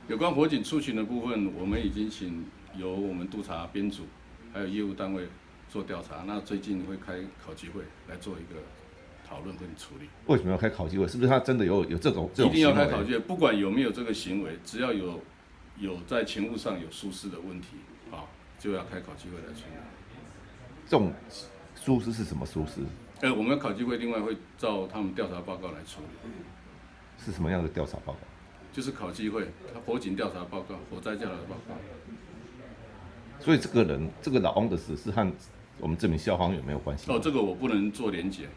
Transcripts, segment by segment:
有关火警出勤的部分，我们已经请由我们督察编组还有业务单位做调查。那最近会开考纪会来做一个讨论跟处理。为什么要开考纪会？是不是他真的有这种行为？一定要开考纪会，不管有没有这个行为，只要有在勤务上有疏失的问题，就要开考纪会来处理。这种疏失是什么疏失？我们考纪会另外会照他们调查报告来处理。是什么样的调查报告？就是考纪会，他火警调查报告、火灾调查报告。所以这个老翁的死是和我们这名消防员没有关系。这个我不能做连结，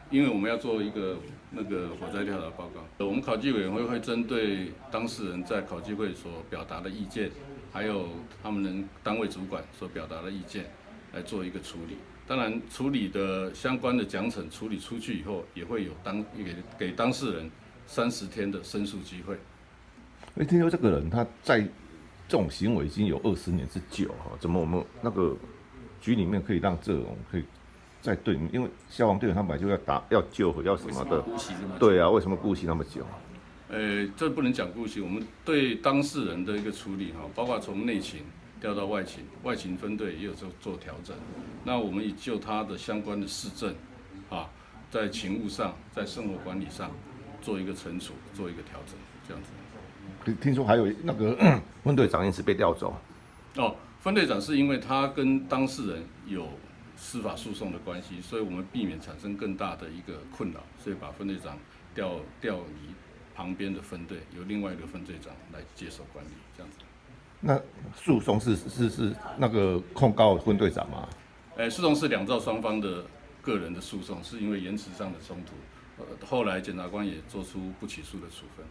因为我们要做一个火灾调查报告。我们考纪委员会会针对当事人在考纪会所表达的意见，还有他们单位主管所表达的意见，来做一个处理。当然，处理的相关的奖惩处理出去以后，也会有给当事人30天的申诉机会。听说这个人他在这种行为已经有20年之久哈，怎么我们那个局里面可以让这种可以再对，因为消防队员他本来就要救火要什么的，对啊，为什么顾惜那么久？这不能讲顾惜，我们对当事人的一个处理包括从内勤调到外勤，外勤分队也有做调整。那我们也就他的相关的事政在勤务上，在生活管理上做一个惩处，做一个调整，这样子。听说还有那个分队长因此被调走。分队长是因为他跟当事人有司法诉讼的关系，所以我们避免产生更大的一个困扰，所以把分队长调离旁边的分队，由另外一个分队长来接手管理，这样子。那诉讼是那个控告分队长吗？诉讼是两造双方的个人的诉讼，是因为言辞上的冲突，后来检察官也做出不起诉的处分。